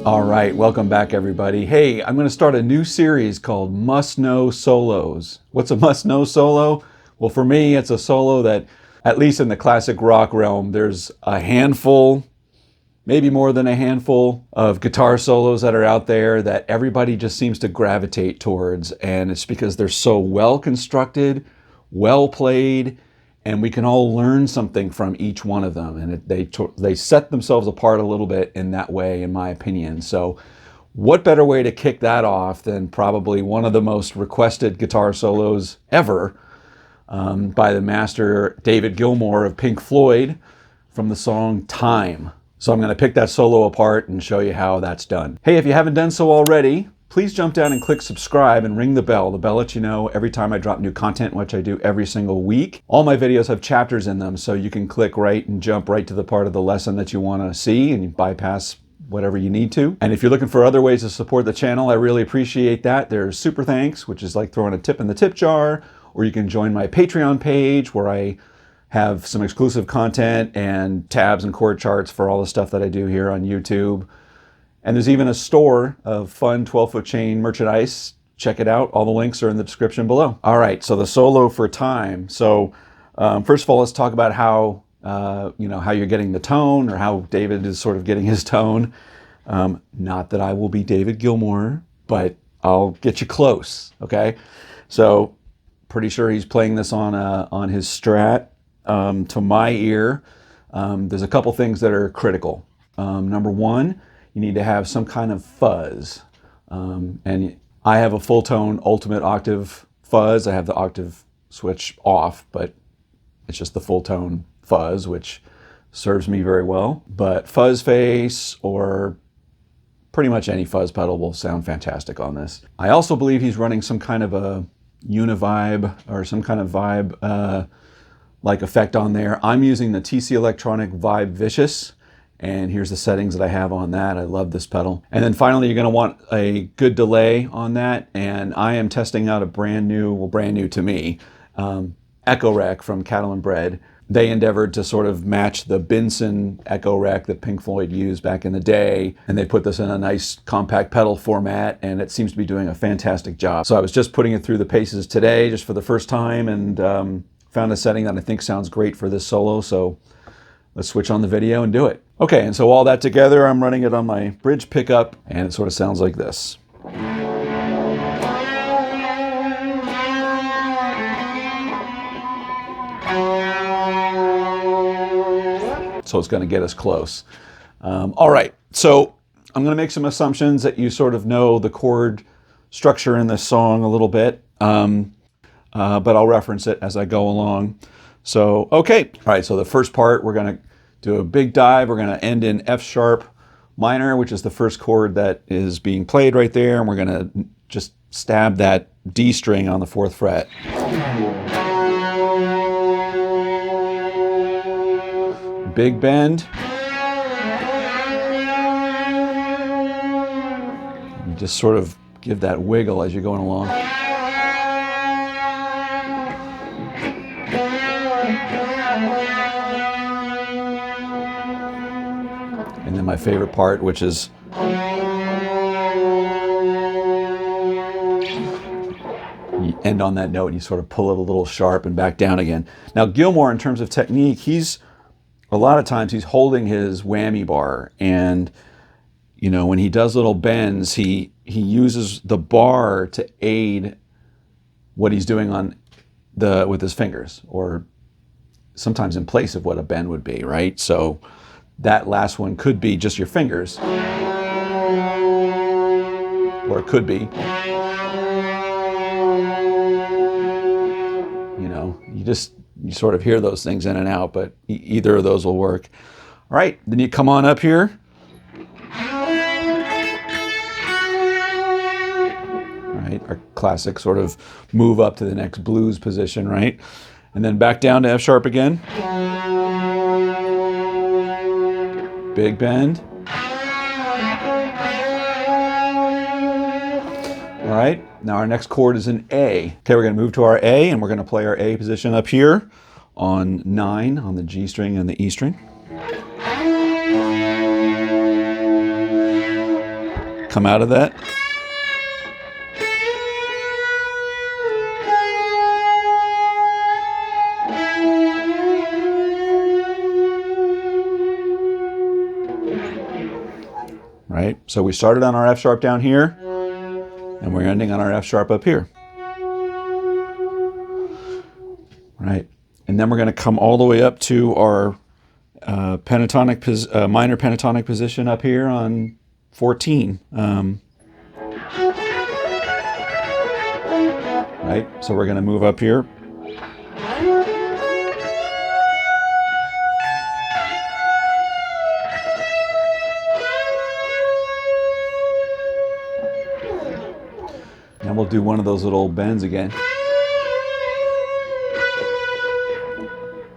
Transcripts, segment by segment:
All right, welcome back everybody. Hey, I'm going to start a new series called Must Know Solos. What's a must know solo? Well, for me, it's a solo that, at least in the classic rock realm, there's a handful, maybe more than a handful of guitar solos that are out there that everybody just seems to gravitate towards. And it's because they're so well constructed, well played, and we can all learn something from each one of them. And they set themselves apart a little bit in that way, in my opinion. So what better way to kick that off than probably one of the most requested guitar solos ever by the master David Gilmour of Pink Floyd from the song Time. So I'm going to pick that solo apart and show you how that's done. Hey, if you haven't done so already, please jump down and click subscribe and ring the bell. The bell lets you know every time I drop new content, which I do every single week. All my videos have chapters in them, so you can click right and jump right to the part of the lesson that you want to see and you bypass whatever you need to. And if you're looking for other ways to support the channel, I really appreciate that. There's super thanks, which is like throwing a tip in the tip jar, or you can join my Patreon page where I have some exclusive content and tabs and chord charts for all the stuff that I do here on YouTube. And there's even a store of fun 12-foot chain merchandise. Check it out. All the links are in the description below. All right, so the solo for Time. So first of all, let's talk about how how you're getting the tone, or how David is sort of getting his tone. Not that I will be David Gilmour, but I'll get you close. Okay, so pretty sure he's playing this on his Strat. To my ear, there's a couple things that are critical. Number one, you need to have some kind of fuzz. And I have a full tone ultimate octave fuzz. I have the octave switch off, but it's just the full tone fuzz, which serves me very well. But fuzz face or pretty much any fuzz pedal will sound fantastic on this. I also believe he's running some kind of a univibe or some kind of vibe like effect on there. I'm using the TC Electronic Vibe Vicious. And here's the settings that I have on that. I love this pedal. And then finally, you're gonna want a good delay on that. And I am testing out a brand new to me, Echo Rec from Cattle and Bread. They endeavored to sort of match the Benson Echo Rec that Pink Floyd used back in the day. And they put this in a nice compact pedal format, and it seems to be doing a fantastic job. So I was just putting it through the paces today, just for the first time, and found a setting that I think sounds great for this solo. So let's switch on the video and do it. Okay, and so all that together, I'm running it on my bridge pickup, and it sort of sounds like this. So it's going to get us close. All right, so I'm going to make some assumptions that you sort of know the chord structure in this song a little bit, but I'll reference it as I go along. So, okay. All right, so the first part, we're going to do a big dive. We're going to end in F sharp minor, which is the first chord that is being played right there. And we're going to just stab that D string on the 4th fret. Big bend. You just sort of give that wiggle as you're going along. And then my favorite part, which is you end on that note and you sort of pull it a little sharp and back down again. Now Gilmour, in terms of technique, a lot of times he's holding his whammy bar, and when he does little bends, he uses the bar to aid what he's doing with his fingers, or sometimes in place of what a bend would be, right? So that last one could be just your fingers, or it could be, you sort of hear those things in and out, but either of those will work. All right, then you come on up here. All right, our classic sort of move up to the next blues position, right? And then back down to F sharp again. Big bend. All right, now our next chord is an A. Okay, we're going to move to our A, and we're going to play our A position up here on 9 on the G string and the E string. come out of that. Right? So we started on our F sharp down here, and we're ending on our F sharp up here. Right? And then we're going to come all the way up to our minor pentatonic position up here on 14. Right? So we're going to move up here. And we'll do one of those little bends again.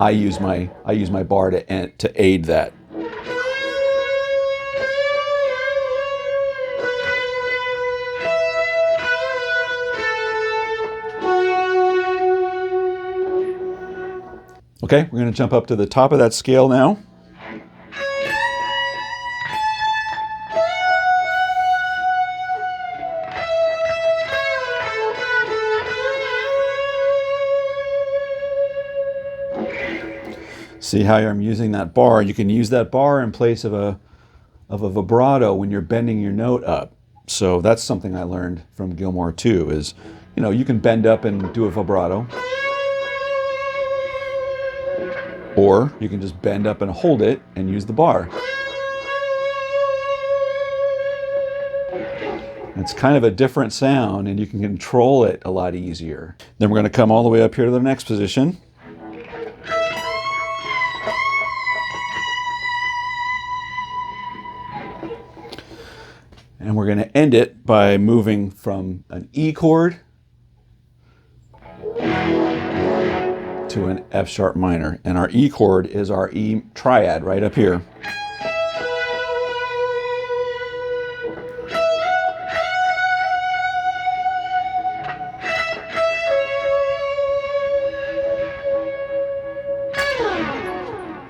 I use my bar to aid that. Okay, we're going to jump up to the top of that scale now. See how I'm using that bar? You can use that bar in place of a vibrato when you're bending your note up. So that's something I learned from Gilmour too, is, you know, you can bend up and do a vibrato. Or you can just bend up and hold it and use the bar. It's kind of a different sound, and you can control it a lot easier. Then we're going to come all the way up here to the next position. And we're going to end it by moving from an E chord to an F sharp minor. And our E chord is our E triad right up here.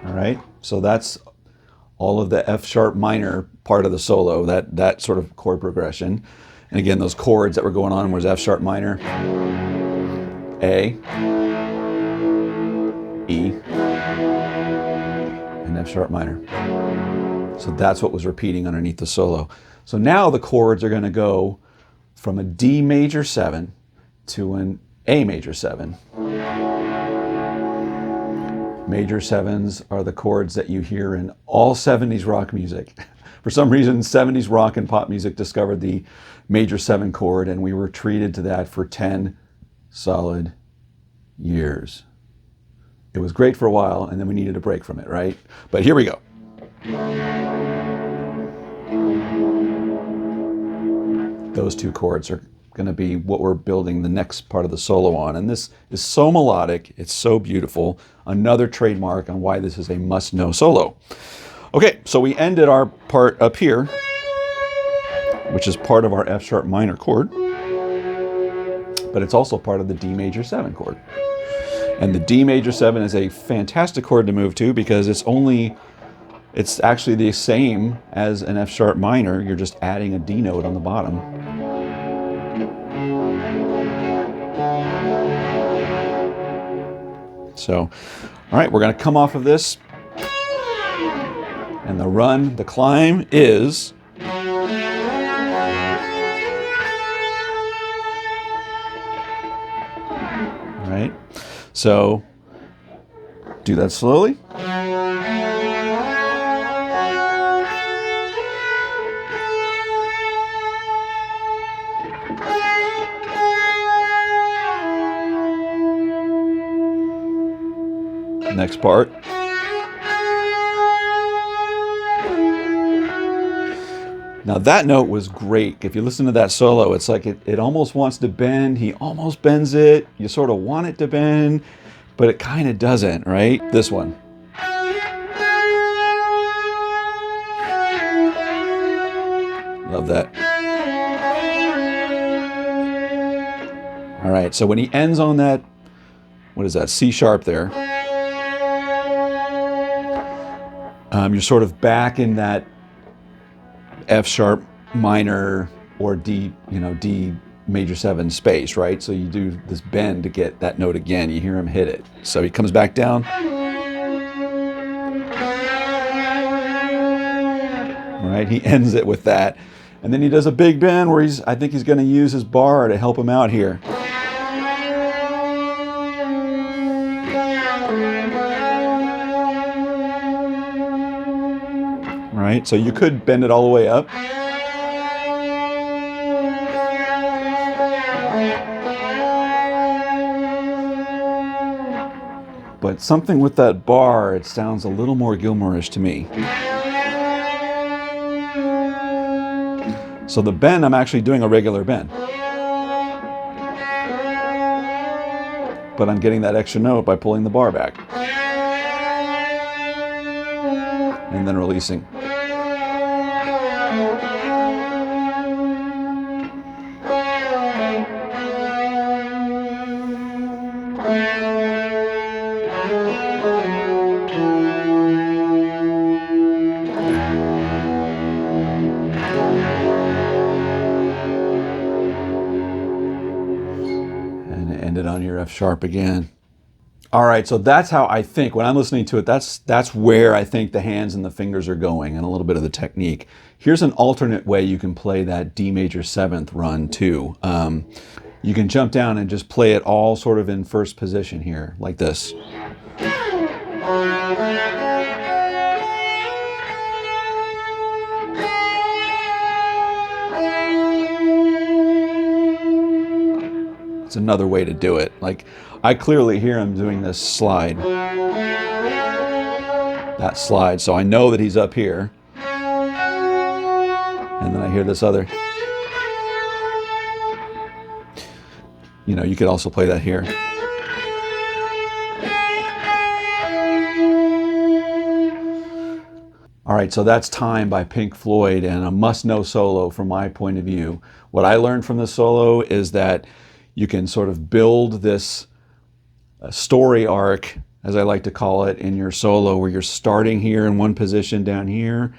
All right, so that's all of the F sharp minor part of the solo, that sort of chord progression. And again, those chords that were going on was F sharp minor, A, E, and F sharp minor. So that's what was repeating underneath the solo. So now the chords are going to go from a D major 7 to an A major 7. Major 7s are the chords that you hear in all 70s rock music. For some reason, 70s rock and pop music discovered the major 7 chord, and we were treated to that for 10 solid years. It was great for a while, and then we needed a break from it, right? But here we go. Those two chords are going to be what we're building the next part of the solo on. And this is so melodic, it's so beautiful. Another trademark on why this is a must-know solo. Okay, so we ended our part up here, which is part of our F sharp minor chord, but it's also part of the D major 7 chord. And the D major 7 is a fantastic chord to move to because it's actually the same as an F sharp minor. You're just adding a D note on the bottom. So, all right, we're going to come off of this. And the climb is... All right, so do that slowly. Next part. Now that note was great. If you listen to that solo, it's like it almost wants to bend. He almost bends it. You sort of want it to bend, but it kind of doesn't, right? This one. Love that. All right, so when he ends on that, what is that, C sharp there, you're sort of back in that F sharp minor or D, D major 7 space, right? So you do this bend to get that note again. You hear him hit it. So he comes back down. Right? He ends it with that. And then he does a big bend where I think he's going to use his bar to help him out here. Right? So you could bend it all the way up. But something with that bar, it sounds a little more Gilmour-ish to me. So the bend, I'm actually doing a regular bend. But I'm getting that extra note by pulling the bar back. And then releasing. And end it on your F sharp again. All right, so that's how I think, when I'm listening to it, that's where I think the hands and the fingers are going, and a little bit of the technique. Here's an alternate way you can play that D major 7th run too. You can jump down and just play it all sort of in first position here, like this. It's another way to do it. Like, I clearly hear him doing this slide. That slide, so I know that he's up here. And then I hear this other. You could also play that here. All right, so that's Time by Pink Floyd, and a must-know solo from my point of view. What I learned from this solo is that you can sort of build this story arc, as I like to call it, in your solo, where you're starting here in one position down here,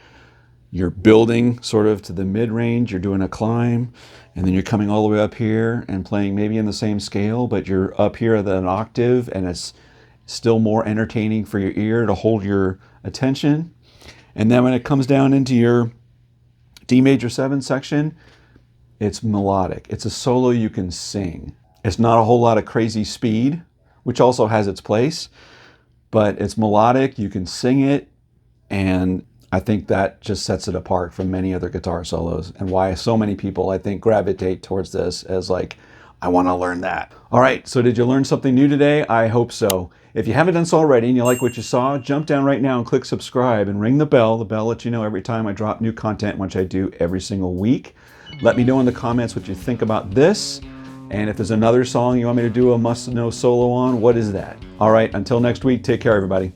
you're building sort of to the mid-range, you're doing a climb, and then you're coming all the way up here and playing maybe in the same scale, but you're up here at an octave, and it's still more entertaining for your ear to hold your attention. And then when it comes down into your D major 7 section, it's melodic. It's a solo you can sing. It's not a whole lot of crazy speed, which also has its place, but it's melodic, you can sing it, and I think that just sets it apart from many other guitar solos, and why so many people, I think, gravitate towards this as like, I want to learn that. All right, so did you learn something new today? I hope so. If you haven't done so already and you like what you saw, jump down right now and click subscribe and ring the bell. The bell lets you know every time I drop new content, which I do every single week. Let me know in the comments what you think about this. And if there's another song you want me to do a must-know solo on, what is that? All right, until next week, take care, everybody.